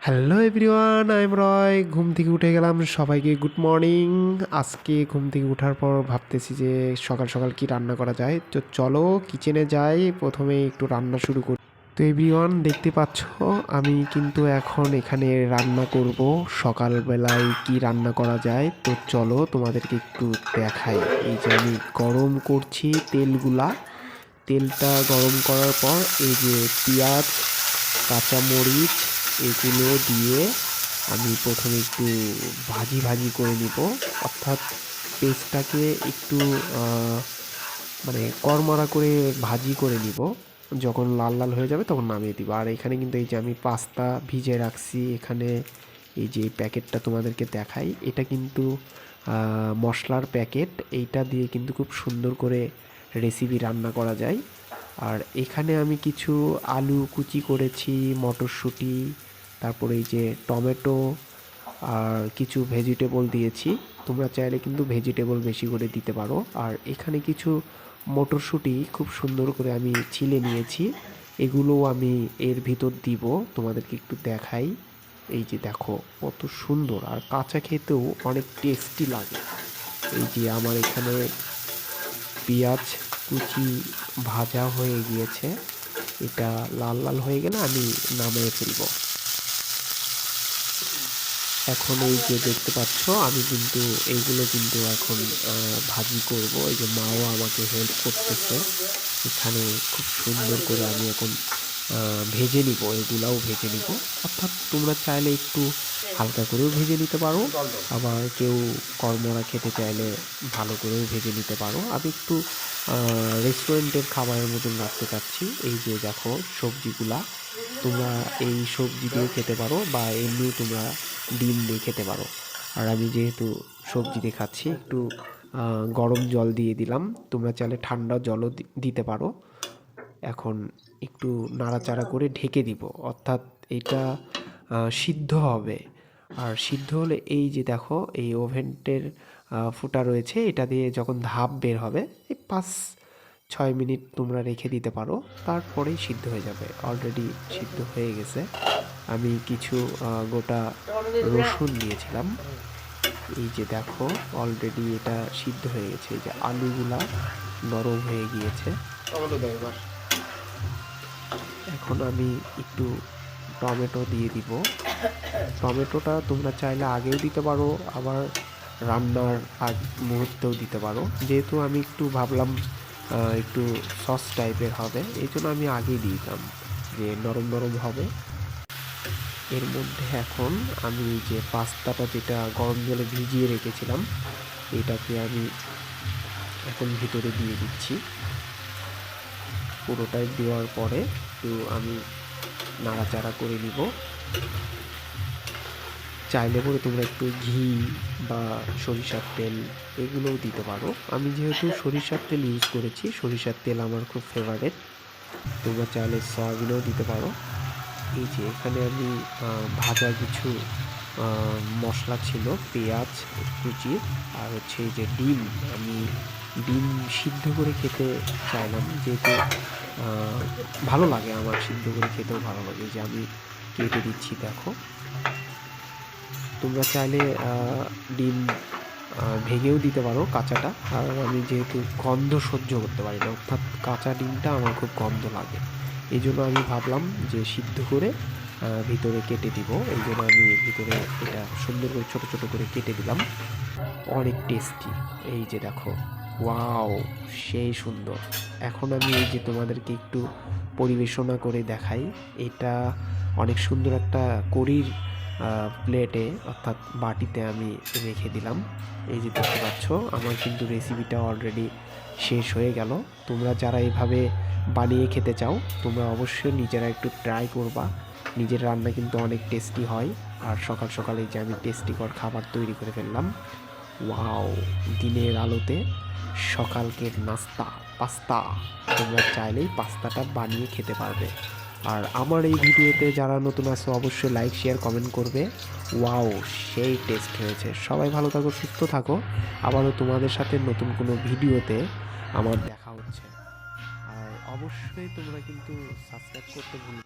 Hello everyone, I am রয়। ঘুম থেকে উঠে গেলাম, সবাইকে গুড মর্নিং। আজকে ঘুম থেকে ওঠার পর ভাবতেছি যে সকাল সকাল কি রান্না করা যায়। তো চলো কিচেনে যাই, প্রথমে একটু রান্না শুরু করি। তো এভরিওয়ান দেখতে পাচ্ছ, আমি কিন্তু এখন এখানে রান্না করব। সকালবেলায় কি রান্না করা যায় তো চলো তোমাদেরকে একটু দেখাই। এই যে আমি গরম করছি তেলগুলা। তেলটা গরম করার পর এই যে পেঁয়াজ, কাঁচামরিচ এগুলো দিয়ে আমি প্রথমে একটু ভাজি ভাজি করে নিব। অর্থাৎ পেস্টটাকে একটু মানে কড়মড়া করে ভাজি করে নিব। যখন লাল লাল হয়ে যাবে তখন নামিয়ে দিব। আর এখানে কিন্তু এই যে আমি পাস্তা ভিজে রাখছি এখানে। এই যে প্যাকেটটা তোমাদেরকে দেখাই, এটা কিন্তু মশলার প্যাকেট। এইটা দিয়ে কিন্তু খুব সুন্দর করে রেসিপি রান্না করা যায়। আর এখানে আমি কিছু আলু কুচি করেছি, মটরশুঁটি, তারপরে এই যে টমেটো আর কিছু ভেজিটেবল দিয়েছি। তোমরা চাইলে কিন্তু ভেজিটেবল বেশি করে দিতে পারো। আর এখানে কিছু মটরশুঁটি খুব সুন্দর করে আমি ছিলে নিয়েছি, এগুলোও আমি এর ভিতর দিব। তোমাদেরকে একটু দেখাই। এই যে দেখো কত সুন্দর, আর কাঁচা খেতেও অনেক টেস্টি লাগে। এই যে আমার এখানে পেঁয়াজ কুচি ভাজা হয়ে গিয়েছে। এটা লাল লাল হয়ে গেলে আমি নামিয়ে ফেলব। এখন এই যে দেখতে পাচ্ছ আমি কিন্তু এইগুলো কিন্তু এখন ভাজি করব। এই যে মাও আমাকে হেল্প করতেছে এখানে। খুব সুন্দর করে আমি এখন ভেজে নিব, এগুলাও ভেজে নিব। অর্থাৎ তোমরা চাইলে একটু হালকা করেও ভেজে নিতে পারো, আবার কেউ কর্মরা খেতে চাইলে ভালো করেও ভেজে নিতে পারো। আমি একটু রেস্টুরেন্টের খাবারের মতন রাখতে চাচ্ছি। এই যে দেখো সবজিগুলা, তোমরা এই সবজি দিয়ে খেতে পারো বা এমনিও তোমরা ডিম দিয়ে খেতে পারো। আর আমি যেহেতু সবজি দিয়ে খাচ্ছি, একটু গরম জল দিয়ে দিলাম। তোমরা চাইলে ঠান্ডা জলও দিতে পারো। এখন একটু নাড়াচাড়া করে ঢেকে দিব, অর্থাৎ এটা সিদ্ধ হবে। আর সিদ্ধ হলে এই যে দেখো এই ওভেনটের ফুটা রয়েছে, এটা দিয়ে যখন ধাপ বের হবে এই 5-6 মিনিট তোমরা রেখে দিতে পারো, তারপরেই সিদ্ধ হয়ে যাবে। অলরেডি সিদ্ধ হয়ে গেছে। আমি কিছু গোটা রসুন দিয়েছিলাম। এই যে দেখো অলরেডি এটা সিদ্ধ হয়ে গেছে। এই যে আলুগুলা নরম হয়ে গিয়েছে। এখন আমি একটু টমেটো দিয়ে দিব। টমেটোটা তোমরা চাইলে আগেও দিতে পারো, আবার রান্নার আগ মুহূর্তেও দিতে পারো। যেহেতু আমি একটু ভাবলাম একটু সস টাইপের হবে, এই জন্য আমি আগেই দিতাম যে নরম নরম হবে। এর মধ্যে এখন আমি যে পাস্তাটা যেটা গরম জলে ভিজিয়ে রেখেছিলাম, এটাকে আমি এখন ভিতরে দিয়ে দিচ্ছি। পুরোটাই দেওয়ার পরে একটু আমি নাড়াচাড়া করে নিব। চাইলে পরে তোমরা একটু ঘি বা সরিষার তেল এগুলোও দিতে পারো। আমি যেহেতু সরিষার তেল ইউজ করেছি, সরিষার তেল আমার খুব ফেভারেট। তোমরা চাইলে সয়াবিনও দিতে পারো। এই যে এখানে আমি ভাজা কিছু মশলা ছিল, পেঁয়াজ কুচি, আর হচ্ছে এই যে ডিম। আমি ডিম সিদ্ধ করে খেতে চাইলাম, যেহেতু ভালো লাগে আমার, সিদ্ধ করে খেতেও ভালো লাগে। যে আমি কেটে দিচ্ছি দেখো। তোমরা চাইলে ডিম ভেঙেও দিতে পারো কাঁচাটা। আর আমি যেহেতু গন্ধ সহ্য করতে পারি না, অর্থাৎ কাঁচা ডিমটা আমার খুব গন্ধ লাগে, এই জন্য আমি ভাবলাম যে সিদ্ধ করে ভিতরে কেটে দিব। এই জন্য আমি ভিতরে এটা সুন্দর করে ছোট ছোট করে কেটে দিলাম। অনেক টেস্টি। এই যে দেখো, ওয়াও, সেই সুন্দর। এখন আমি এই যে তোমাদেরকে একটু পরিবেশনা করে দেখাই। এটা অনেক সুন্দর একটা কড়ির প্লেটে অর্থাৎ বাটিতে আমি রেখে দিলাম। এই যে দেখতে পাচ্ছ আমার কিন্তু রেসিপিটা অলরেডি শেষ হয়ে গেল। তোমরা যারা এভাবে বানিয়ে খেতে চাও তোমরা অবশ্যই নিজেরা একটু ট্রাই করবা। নিজের রান্না কিন্তু অনেক টেস্টি হয়। আর সকাল সকালে যে আমি টেস্টিকর খাবার তৈরি করে ফেললাম। ওয়াও, দিনের আলোতে সকালকের নাস্তা পাস্তা। তোমরা চাইলেই পাস্তাটা বানিয়ে খেতে পারবে। আর আমার এই ভিডিওতে যারা নতুন আছে অবশ্যই লাইক শেয়ার কমেন্ট করবে। ওয়াও, সেই টেস্ট হয়েছে। সবাই ভালো থাকো, সুস্থ থাকো। আবারও তোমাদের সাথে নতুন কোনো ভিডিওতে আমার দেখা হচ্ছে। আর অবশ্যই তোমরা কিন্তু সাবস্ক্রাইব করতে ভুলবে না।